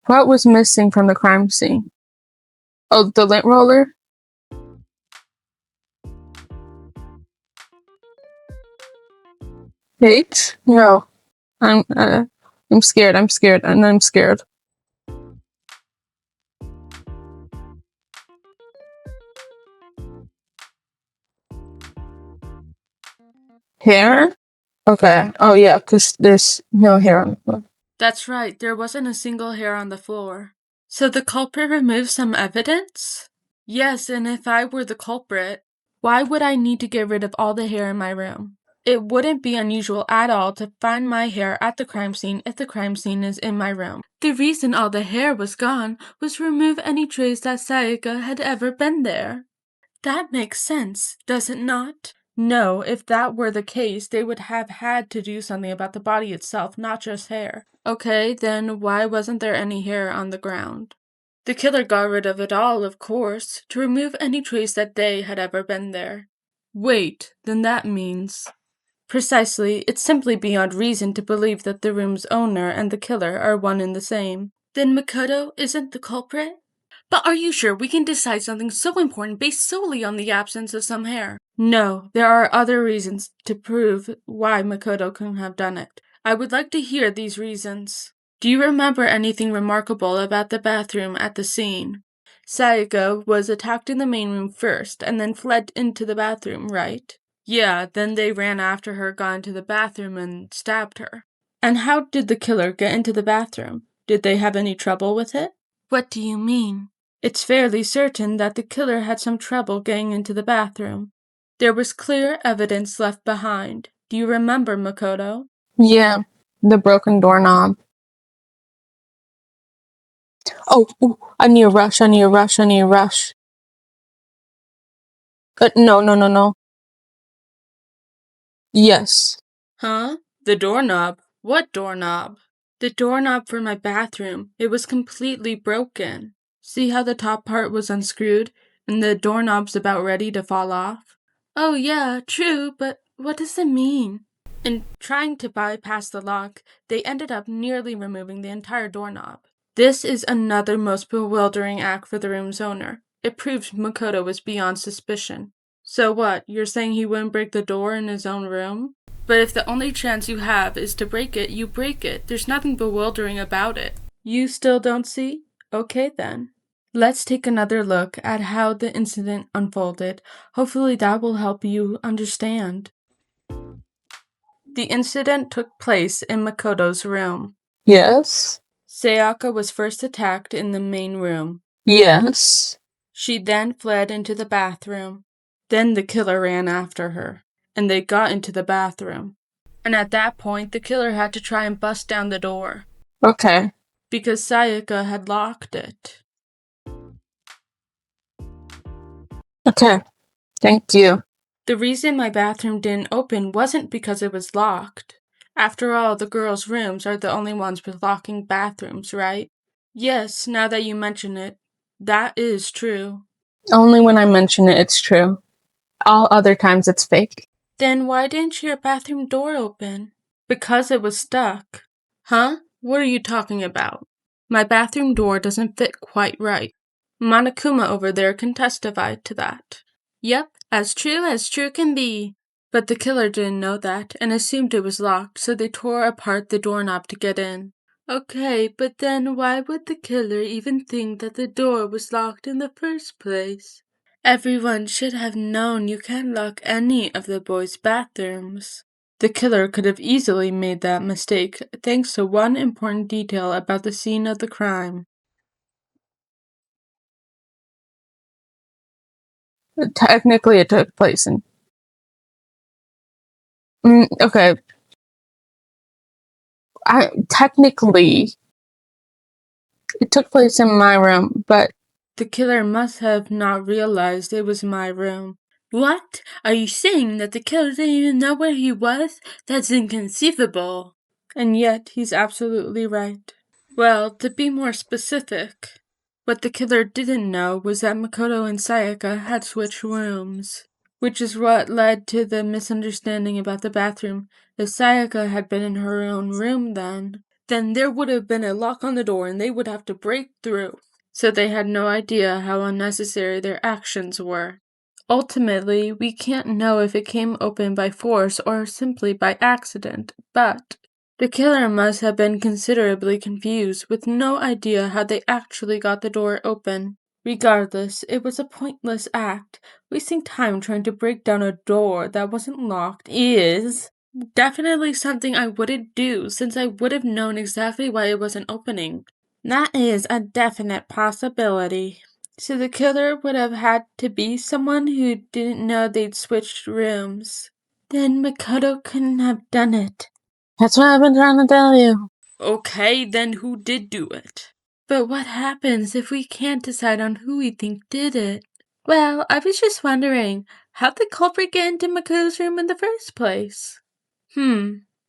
What was missing from the crime scene? Oh, the lint roller? H? No. I'm scared, I'm scared. Hair? Okay. Oh yeah, because there's no hair on the floor. That's right, there wasn't a single hair on the floor. So the culprit removed some evidence? Yes, and if I were the culprit, Why would I need to get rid of all the hair in my room? It wouldn't be unusual at all to find my hair at the crime scene if the crime scene is in my room. The reason all the hair was gone was to remove any trace that Sayaka had ever been there. That makes sense, does it not? No, if that were the case, they would have had to do something about the body itself, not just hair. Okay, then why wasn't there any hair on the ground? The killer got rid of it all, of course, to remove any trace that they had ever been there. Wait, then that means... Precisely, it's simply beyond reason to believe that the room's owner and the killer are one and the same. Then Makoto isn't the culprit? But are you sure we can decide something so important based solely on the absence of some hair? No, there are other reasons to prove why Makoto couldn't have done it. I would like to hear these reasons. Do you remember anything remarkable about the bathroom at the scene? Sayaka was attacked in the main room first and then fled into the bathroom, right? Yeah, then they ran after her, got into the bathroom, and stabbed her. And how did the killer get into the bathroom? Did they have any trouble with it? What do you mean? It's fairly certain that the killer had some trouble getting into the bathroom. There was clear evidence left behind. Do you remember, Makoto? Yeah, the broken doorknob. Oh, ooh, I need a rush. No. Yes. Huh? The doorknob? What doorknob? The doorknob for my bathroom. It was completely broken. See how the top part was unscrewed, and the doorknob's about ready to fall off? Oh yeah, true, but what does it mean? In trying to bypass the lock, they ended up nearly removing the entire doorknob. This is another most bewildering act for the room's owner. It proves Makoto was beyond suspicion. So what, you're saying he wouldn't break the door in his own room? But if the only chance you have is to break it, you break it. There's nothing bewildering about it. You still don't see? Okay then. Let's take another look at how the incident unfolded. Hopefully that will help you understand. The incident took place in Makoto's room. Yes. Sayaka was first attacked in the main room. Yes. She then fled into the bathroom. Then the killer ran after her, and they got into the bathroom. And at that point, the killer had to try and bust down the door. Okay. Because Sayaka had locked it. Okay. Thank you. The reason my bathroom didn't open wasn't because it was locked. After all, the girls' rooms are the only ones with locking bathrooms, right? Yes, now that you mention it, that is true. Only when I mention it, it's true. All other times, it's fake. Then why didn't your bathroom door open? Because it was stuck. Huh? What are you talking about? My bathroom door doesn't fit quite right. Monokuma over there can testify to that. Yep, as true can be. But the killer didn't know that and assumed it was locked, so they tore apart the doorknob to get in. Okay, but then why would the killer even think that the door was locked in the first place? Everyone should have known you can't lock any of the boys' bathrooms. The killer could have easily made that mistake thanks to one important detail about the scene of the crime. Technically, it took place in. Okay. Technically, it took place in my room, but The killer must have not realized it was my room. What? Are you saying that the killer didn't even know where he was? That's inconceivable. And yet, he's absolutely right. Well, to be more specific, what the killer didn't know was that Makoto and Sayaka had switched rooms, which is what led to the misunderstanding about the bathroom. If Sayaka had been in her own room then there would have been a lock on the door and they would have to break through. So they had no idea how unnecessary their actions were. Ultimately, we can't know if it came open by force or simply by accident, but the killer must have been considerably confused, with no idea how they actually got the door open. Regardless, it was a pointless act. Wasting time trying to break down a door that wasn't locked is definitely something I wouldn't do, since I would have known exactly why it wasn't opening. That is a definite possibility. So the killer would have had to be someone who didn't know they'd switched rooms. Then Makoto couldn't have done it. That's what I've been trying to tell you. Okay, then who did do it? But what happens if we can't decide on who we think did it? Well, I was just wondering, how'd the culprit get into Makoto's room in the first place?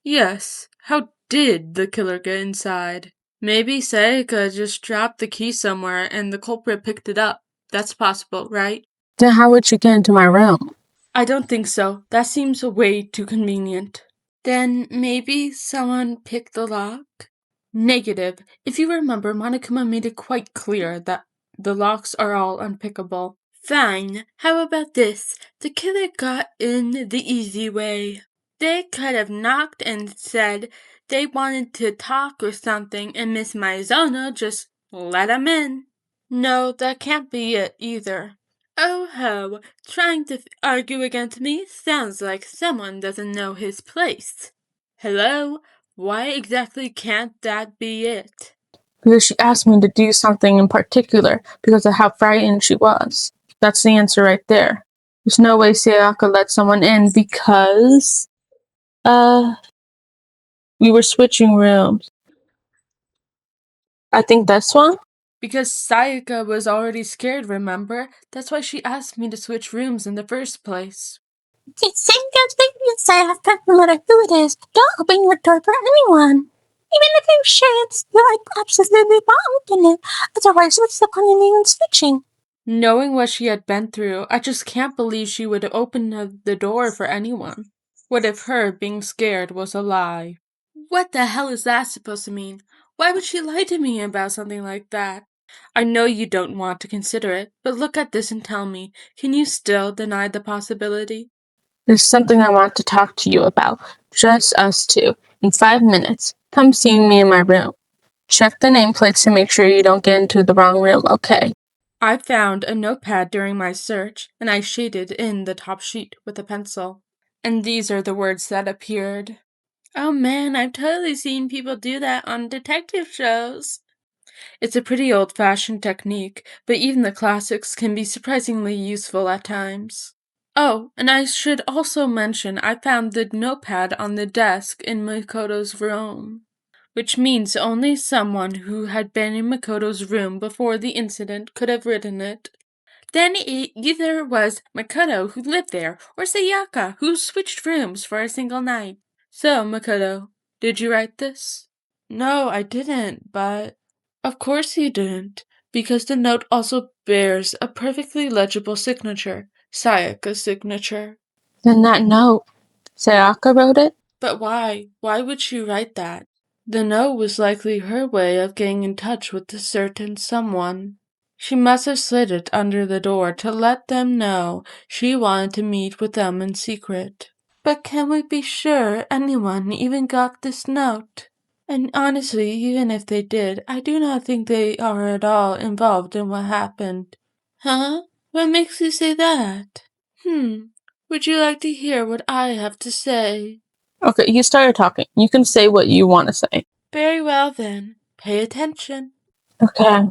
Yes, how did the killer get inside? Maybe Sayaka just dropped the key somewhere and the culprit picked it up. That's possible, right? Then how would she get into my room? I don't think so. That seems way too convenient. Then maybe someone picked the lock? Negative. If you remember, Monokuma made it quite clear that the locks are all unpickable. Fine. How about this? The killer got in the easy way. They could have knocked and said they wanted to talk or something, and Miss Maizono just let 'em in. No, that can't be it either. Oh ho, trying to argue against me sounds like someone doesn't know his place. Hello? Why exactly can't that be it? Because she asked me to do something in particular because of how frightened she was. That's the answer right there. There's no way Sayaka let someone in because, we were switching rooms. I think this one? Because Sayaka was already scared, remember? That's why she asked me to switch rooms in the first place. It's Sayaka's baby, Sayaka, no matter who it is. Don't open your door for anyone. Even if you're sure it's absolutely won't open it. Otherwise, what's the point in even switching? Knowing what she had been through, I just can't believe she would open the door for anyone. What if her being scared was a lie? What the hell is that supposed to mean? Why would she lie to me about something like that? I know you don't want to consider it, but look at this and tell me, can you still deny the possibility? There's something I want to talk to you about. Just us two. In 5 minutes. Come see me in my room. Check the nameplates to make sure you don't get into the wrong room, okay? I found a notepad during my search, and I shaded in the top sheet with a pencil. And these are the words that appeared. Oh man, I've totally seen people do that on detective shows. It's a pretty old-fashioned technique, but even the classics can be surprisingly useful at times. Oh, and I should also mention I found the notepad on the desk in Makoto's room, which means only someone who had been in Makoto's room before the incident could have written it. Then it either was Makoto who lived there, or Sayaka who switched rooms for a single night. So, Makoto, did you write this? No, I didn't, but... Of course you didn't, because the note also bears a perfectly legible signature, Sayaka's signature. Then that note, Sayaka wrote it? But why? Why would she write that? The note was likely her way of getting in touch with a certain someone. She must have slid it under the door to let them know she wanted to meet with them in secret. But can we be sure anyone even got this note? And honestly, even if they did, I do not think they are at all involved in what happened. Huh? What makes you say that? Would you like to hear what I have to say? Okay, you started talking. You can say what you want to say. Very well then. Pay attention. Okay.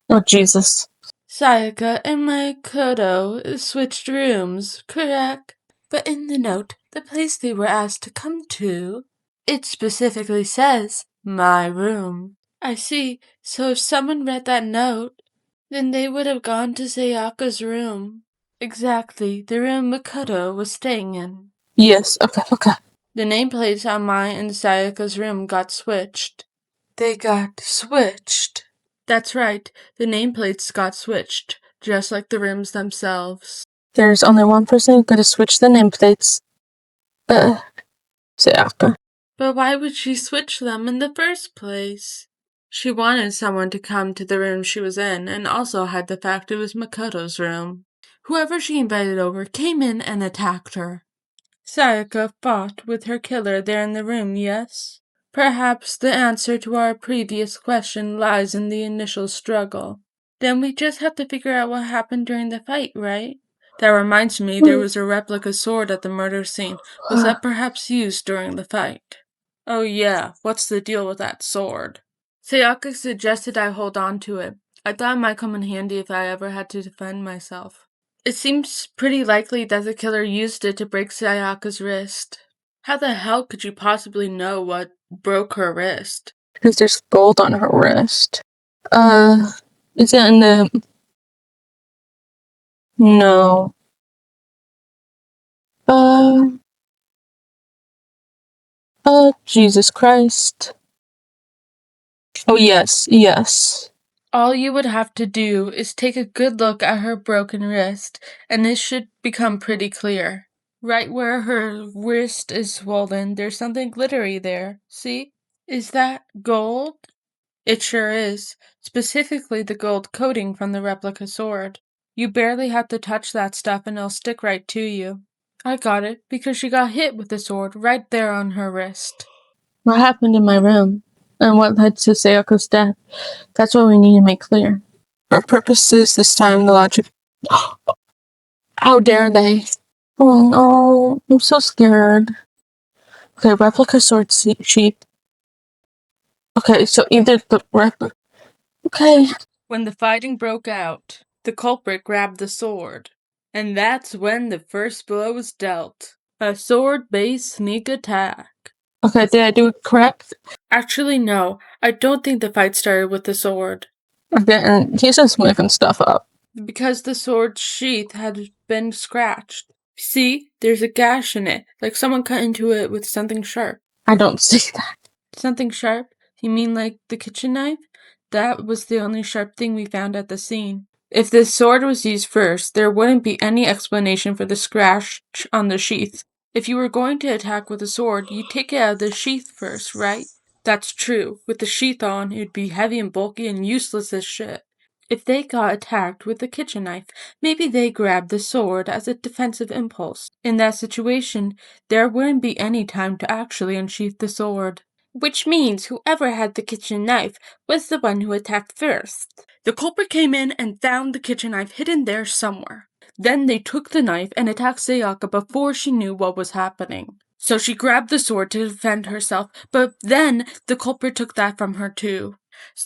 Oh, Jesus. Sayaka and Makoto switched rooms, correct? But in the note, the place they were asked to come to, it specifically says, my room. I see. So if someone read that note, then they would have gone to Sayaka's room. Exactly, the room Makoto was staying in. Yes, okay. The nameplates on mine and Sayaka's room got switched. They got switched. That's right, the nameplates got switched, just like the rooms themselves. There's only one person who could have switched the nameplates. Sayaka. But why would she switch them in the first place? She wanted someone to come to the room she was in, and also hide the fact it was Makoto's room. Whoever she invited over came in and attacked her. Sayaka fought with her killer there in the room, yes? Perhaps the answer to our previous question lies in the initial struggle. Then we just have to figure out what happened during the fight, right? That reminds me, there was a replica sword at the murder scene. Was that perhaps used during the fight? Oh yeah, what's the deal with that sword? Sayaka suggested I hold on to it. I thought it might come in handy if I ever had to defend myself. It seems pretty likely that the killer used it to break Sayaka's wrist. How the hell could you possibly know what broke her wrist? Because there's gold on her wrist. Is it in the... No. Jesus Christ. Oh, yes. All you would have to do is take a good look at her broken wrist, and it should become pretty clear. Right where her wrist is swollen, there's something glittery there. See? Is that gold? It sure is. Specifically the gold coating from the replica sword. You barely have to touch that stuff and it'll stick right to you. I got it, because she got hit with the sword right there on her wrist. What happened in my room? And what led to Sayaka's death? That's what we need to make clear. For purposes this time, the logic... How dare they? Oh no, I'm so scared. Okay, replica sword sheath. Okay, so either the replica... Okay. When the fighting broke out, the culprit grabbed the sword. And that's when the first blow was dealt. A sword-based sneak attack. Okay, did I do it correct? Actually, no. I don't think the fight started with the sword. Okay, and he's just making stuff up. Because the sword's sheath had been scratched. See, there's a gash in it, like someone cut into it with something sharp. I don't see that. Something sharp? You mean like the kitchen knife? That was the only sharp thing we found at the scene. If the sword was used first, there wouldn't be any explanation for the scratch on the sheath. If you were going to attack with a sword, you'd take it out of the sheath first, right? That's true. With the sheath on, it'd be heavy and bulky and useless as shit. If they got attacked with a kitchen knife, maybe they grabbed the sword as a defensive impulse. In that situation, there wouldn't be any time to actually unsheath the sword. Which means whoever had the kitchen knife was the one who attacked first. The culprit came in and found the kitchen knife hidden there somewhere. Then they took the knife and attacked Sayaka before she knew what was happening. So she grabbed the sword to defend herself, but then the culprit took that from her too.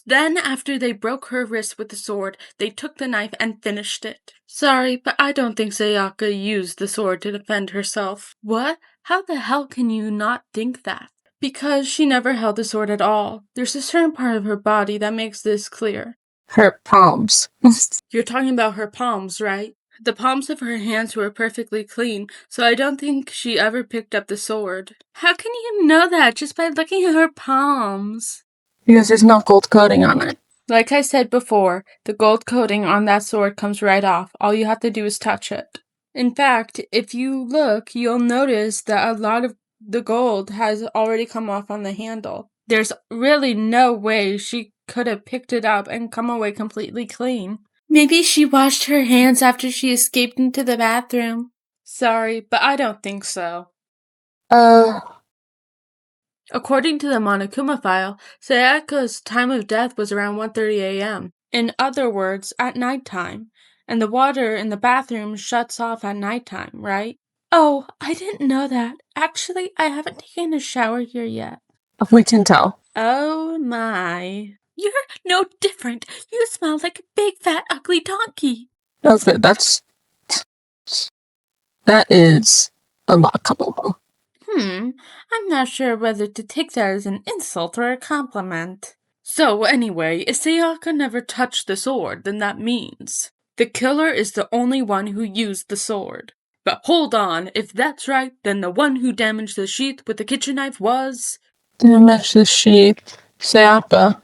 Then, after they broke her wrist with the sword, they took the knife and finished it. Sorry, but I don't think Sayaka used the sword to defend herself. What? How the hell can you not think that? Because she never held the sword at all. There's a certain part of her body that makes this clear. Her palms. You're talking about her palms, right? The palms of her hands were perfectly clean, so I don't think she ever picked up the sword. How can you know that just by looking at her palms? Because there's no gold coating on it. Like I said before, the gold coating on that sword comes right off. All you have to do is touch it. In fact, if you look, you'll notice that a lot of the gold has already come off on the handle. There's really no way she could have picked it up and come away completely clean. Maybe she washed her hands after she escaped into the bathroom. Sorry, but I don't think so. According to the Monokuma file, Sayaka's time of death was around 1:30 a.m. In other words, at nighttime. And the water in the bathroom shuts off at nighttime, right? Oh, I didn't know that. Actually, I haven't taken a shower here yet. We can tell. Oh my. You're no different. You smell like a big, fat, ugly donkey. Okay, that is a lot comparable. I'm not sure whether to take that as an insult or a compliment. So anyway, if Sayaka never touched the sword, then that means the killer is the only one who used the sword. But hold on, if that's right, then the one who damaged the sheath with the kitchen knife was... Damage the sheath. Sayaka.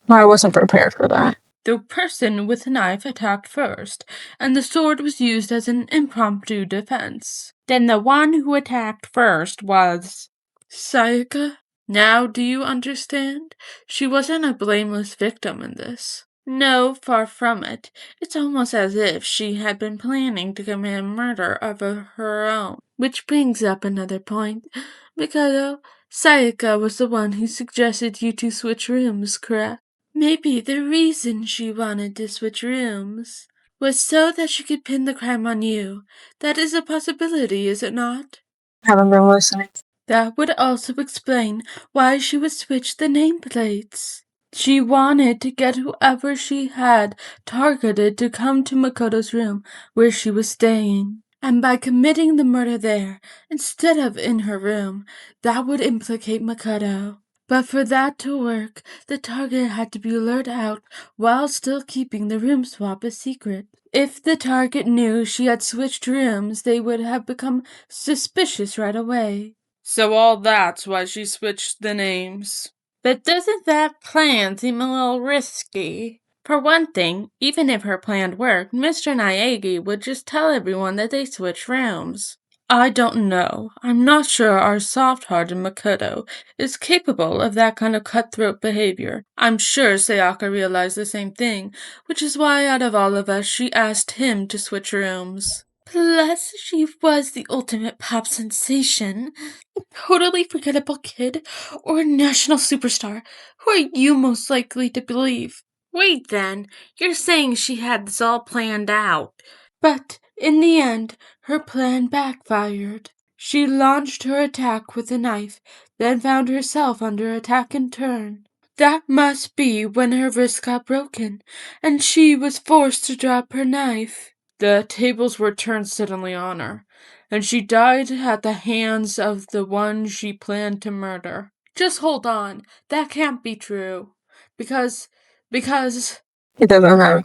I wasn't prepared for that. The person with the knife attacked first, and the sword was used as an impromptu defense. Then the one who attacked first was... Sayaka? Now do you understand? She wasn't a blameless victim in this. No, far from it. It's almost as if she had been planning to commit murder of her own. Which brings up another point. Mikado, Sayaka was the one who suggested you two switch rooms, correct? Maybe the reason she wanted to switch rooms was so that she could pin the crime on you. That is a possibility, is it not? Haven't been listening. That would also explain why she would switch the nameplates. She wanted to get whoever she had targeted to come to Makoto's room where she was staying. And by committing the murder there, instead of in her room, that would implicate Makoto. But for that to work, the target had to be lured out while still keeping the room swap a secret. If the target knew she had switched rooms, they would have become suspicious right away. So all that's why she switched the names. But doesn't that plan seem a little risky? For one thing, even if her plan worked, Mr. Naegi would just tell everyone that they switched rooms. I don't know. I'm not sure our soft-hearted Makoto is capable of that kind of cutthroat behavior. I'm sure Sayaka realized the same thing, which is why out of all of us she asked him to switch rooms. Plus, she was the ultimate pop sensation. A totally forgettable kid or a national superstar. Who are you most likely to believe? Wait then, you're saying she had this all planned out. But in the end, her plan backfired. She launched her attack with a knife, then found herself under attack in turn. That must be when her wrist got broken, and she was forced to drop her knife. The tables were turned suddenly on her, and she died at the hands of the one she planned to murder. Just hold on, that can't be true. Because It doesn't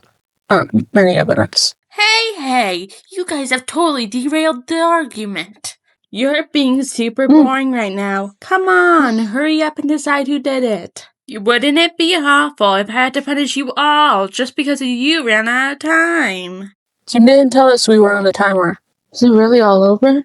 have many evidence. Hey, you guys have totally derailed the argument. You're being super boring right now. Come on, hurry up and decide who did it. Wouldn't it be awful if I had to punish you all just because you ran out of time? You didn't tell us we were on the timer. Is it really all over?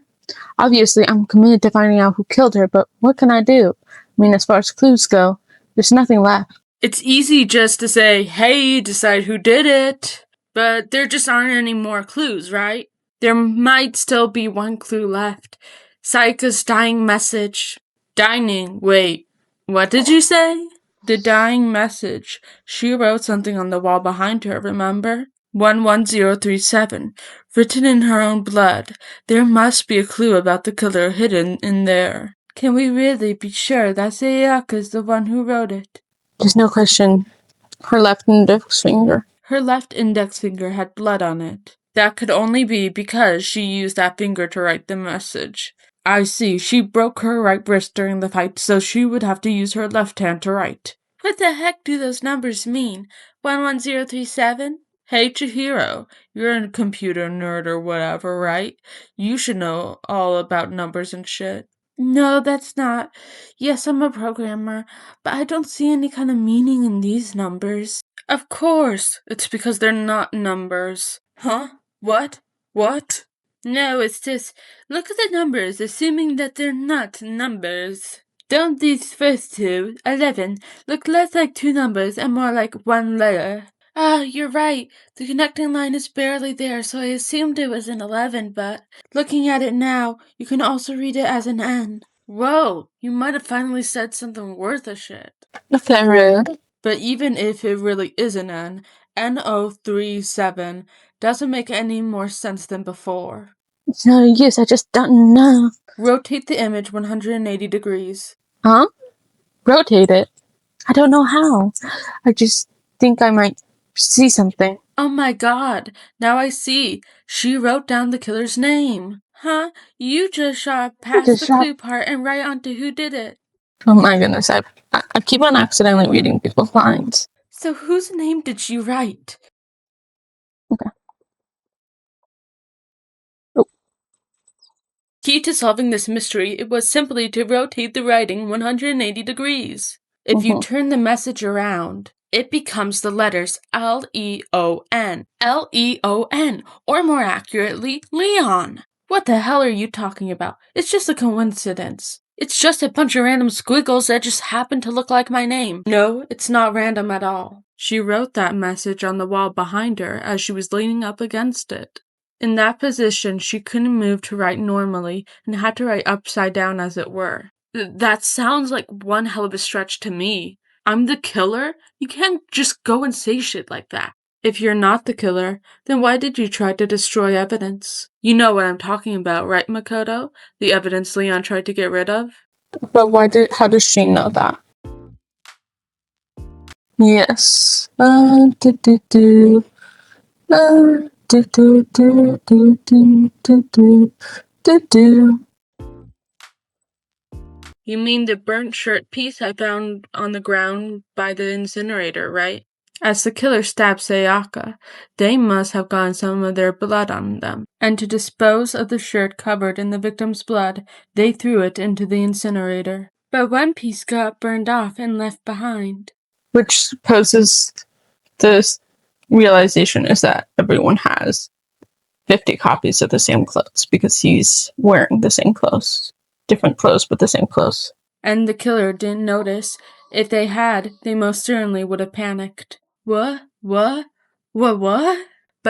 Obviously, I'm committed to finding out who killed her, but what can I do? I mean, as far as clues go, there's nothing left. It's easy just to say, hey, decide who did it. But there just aren't any more clues, right? There might still be one clue left. Sayaka's dying message. Wait, what did you say? The dying message. She wrote something on the wall behind her, remember? 11037. Written in her own blood. There must be a clue about the killer hidden in there. Can we really be sure that Sayaka's the one who wrote it? There's no question. Her left index finger. Her left index finger had blood on it. That could only be because she used that finger to write the message. I see, she broke her right wrist during the fight, so she would have to use her left hand to write. What the heck do those numbers mean? 11037? Hey, Chihiro, you're a computer nerd or whatever, right? You should know all about numbers and shit. No, that's not. Yes, I'm a programmer, but I don't see any kind of meaning in these numbers. Of course, it's because they're not numbers. Huh? What? What? No, it's just, look at the numbers, assuming that they're not numbers. Don't these first two, 11, look less like two numbers and more like one letter? Ah, you're right. The connecting line is barely there, so I assumed it was an 11, but looking at it now, you can also read it as an N. Whoa, you might have finally said something worth a shit. Okay, rude. But even if it really is an N, N037 doesn't make any more sense than before. It's no use, I just don't know. Rotate the image 180 degrees. Huh? Rotate it? I don't know how. I just think I might see something. Oh my god, now I see. She wrote down the killer's name. Huh? You just shot past the clue part and right onto who did it. Oh my goodness, I keep on accidentally reading people's lines. So whose name did she write? Okay. Key to solving this mystery, it was simply to rotate the writing 180 degrees. If you turn the message around, it becomes the letters L-E-O-N. L-E-O-N, or more accurately, Leon. What the hell are you talking about? It's just a coincidence. It's just a bunch of random squiggles that just happen to look like my name. No, it's not random at all. She wrote that message on the wall behind her as she was leaning up against it. In that position, she couldn't move to write normally and had to write upside down as it were. That sounds like one hell of a stretch to me. I'm the killer? You can't just go and say shit like that. If you're not the killer, then why did you try to destroy evidence? You know what I'm talking about, right, Makoto? The evidence Leon tried to get rid of? But how does she know that? Yes. Do, do, do. Do, do, do, do, do, do, do, do, do. You mean the burnt shirt piece I found on the ground by the incinerator, right? As the killer stabbed Sayaka, they must have gotten some of their blood on them. And to dispose of the shirt covered in the victim's blood, they threw it into the incinerator. But one piece got burned off and left behind. Which poses this realization is that everyone has 50 copies of the same clothes because he's wearing the same clothes. Different clothes, but the same clothes. And the killer didn't notice. If they had, they most certainly would have panicked. What? But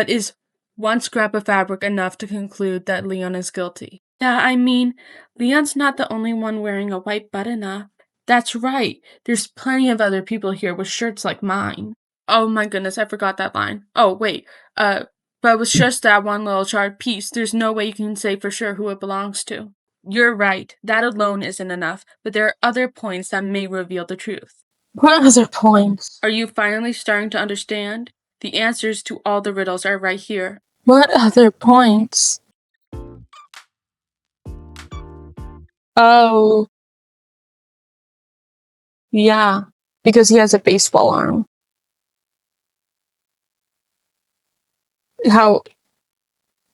is one scrap of fabric enough to conclude that Leon is guilty? Yeah, I mean, Leon's not the only one wearing a white button-up. That's right. There's plenty of other people here with shirts like mine. Oh my goodness, I forgot that line. Oh, wait. But with just that one little charred piece, there's no way you can say for sure who it belongs to. You're right. That alone isn't enough, but there are other points that may reveal the truth. What other points? Are you finally starting to understand? The answers to all the riddles are right here. What other points? Oh. Yeah. Because he has a baseball arm. How?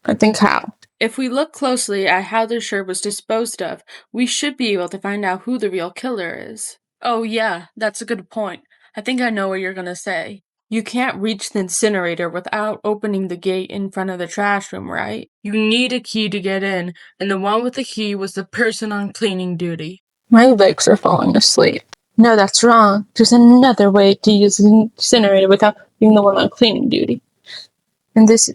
I think how. If we look closely at how the shirt was disposed of, we should be able to find out who the real killer is. Oh yeah, that's a good point. I think I know what you're gonna say. You can't reach the incinerator without opening the gate in front of the trash room, right? You need a key to get in, and the one with the key was the person on cleaning duty. My legs are falling asleep. No, that's wrong. There's another way to use an incinerator without being the one on cleaning duty. And that's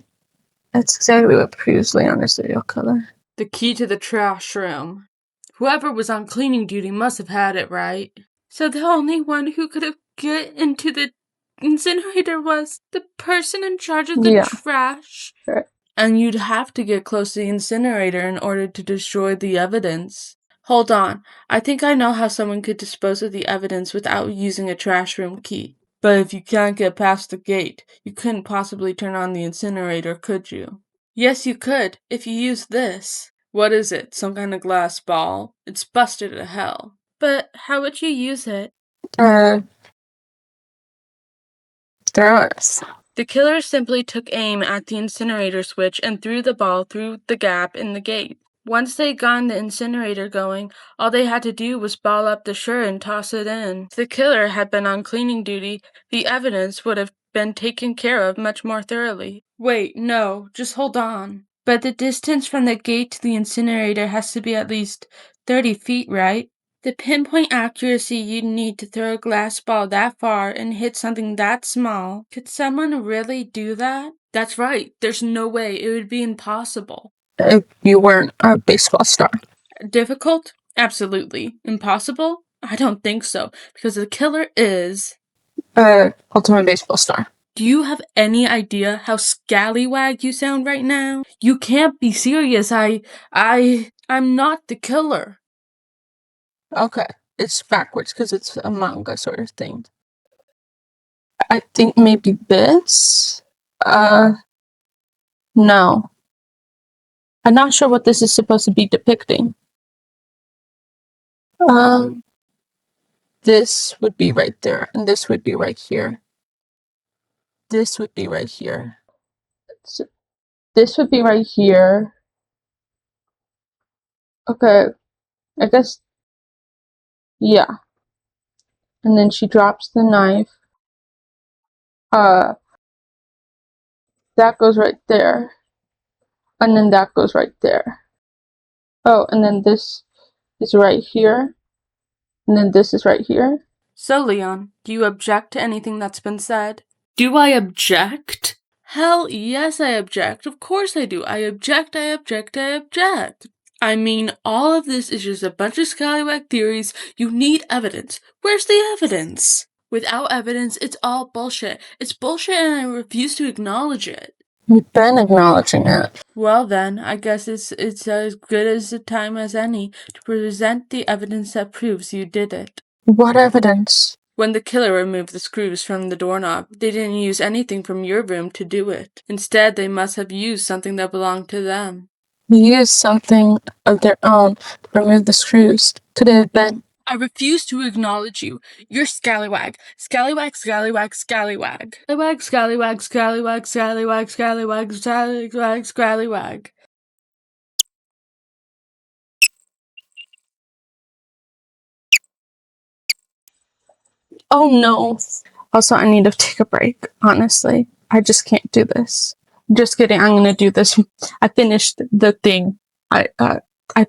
exactly what proves Leon is the real killer. The key to the trash room. Whoever was on cleaning duty must have had it, right? So the only one who could have get into the incinerator was the person in charge of the trash? Right. And you'd have to get close to the incinerator in order to destroy the evidence. Hold on, I think I know how someone could dispose of the evidence without using a trash room key. But if you can't get past the gate, you couldn't possibly turn on the incinerator, could you? Yes, you could, if you use this. What is it, some kind of glass ball? It's busted to hell. But how would you use it? Throw it. The killer simply took aim at the incinerator switch and threw the ball through the gap in the gate. Once they'd gotten the incinerator going, all they had to do was ball up the shirt and toss it in. If the killer had been on cleaning duty, the evidence would have been taken care of much more thoroughly. Wait, no, just hold on. But the distance from the gate to the incinerator has to be at least 30 feet, right? The pinpoint accuracy you'd need to throw a glass ball that far and hit something that small. Could someone really do that? That's right. There's no way. It would be impossible. If you weren't a baseball star. Difficult? Absolutely. Impossible? I don't think so, because the killer is... ultimate baseball star. Do you have any idea how scallywag you sound right now? You can't be serious. I'm not the killer. Okay. It's backwards because it's a manga sort of thing. I think maybe this? No. I'm not sure what this is supposed to be depicting. This would be right there, and this would be right here. This would be right here. So this would be right here. Okay. I guess, yeah. And then she drops the knife. That goes right there. And then that goes right there. Oh, and then this is right here. And then this is right here. So, Leon, do you object to anything that's been said? Do I object? Hell yes, I object. Of course I do. I object. I mean, all of this is just a bunch of scallywag theories. You need evidence. Where's the evidence? Without evidence, it's all bullshit. It's bullshit and I refuse to acknowledge it. You've been acknowledging it. Well then, I guess it's as good as a time as any to present the evidence that proves you did it. What evidence? When the killer removed the screws from the doorknob, they didn't use anything from your room to do it. Instead, they must have used something that belonged to them. Use something of their own to remove the screws. Could it have been? I refuse to acknowledge you. You're scallywag. Scallywag, scallywag, scallywag. Scallywag, scallywag, scallywag, scallywag, scallywag, scallywag, scallywag. Oh no. Also, I need to take a break, honestly. I just can't do this. Just kidding, I'm gonna do this. I finished the thing. I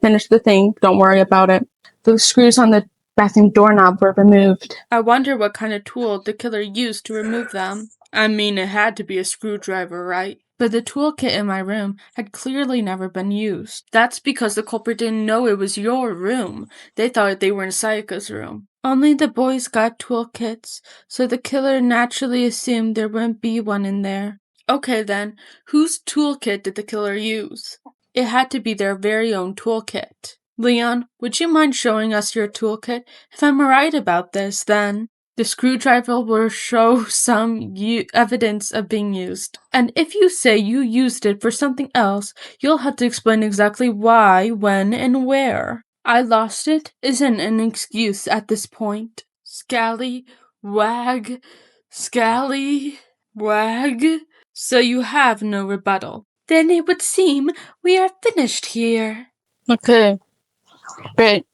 finished the thing. Don't worry about it. The screws on the bathroom doorknob were removed. I wonder what kind of tool the killer used to remove them. I mean, it had to be a screwdriver, right? But the toolkit in my room had clearly never been used. That's because the culprit didn't know it was your room. They thought they were in Sayaka's room. Only the boys got toolkits, so the killer naturally assumed there wouldn't be one in there. Okay then, whose toolkit did the killer use? It had to be their very own toolkit. Leon, would you mind showing us your toolkit? If I'm right about this, then the screwdriver will show some evidence of being used. And if you say you used it for something else, you'll have to explain exactly why, when, and where. I lost it isn't an excuse at this point. Scally, wag, scally, wag. So you have no rebuttal. Then it would seem we are finished here. Okay. Great.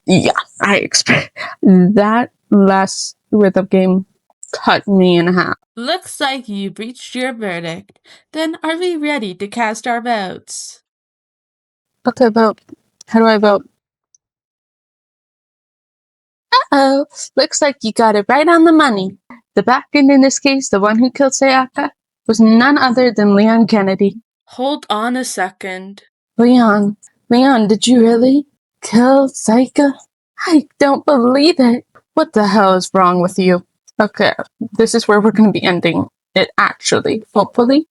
Yeah, I expect that last rhythm game cut me in half. Looks like you've reached your verdict. Then are we ready to cast our votes? Okay, vote. How do I vote? Uh-oh. Looks like you got it right on the money. The back end in this case, the one who killed Sayaka, was none other than Leon Kennedy. Hold on a second. Leon, did you really kill Sayaka? I don't believe it. What the hell is wrong with you? Okay, this is where we're going to be ending it, actually. Hopefully.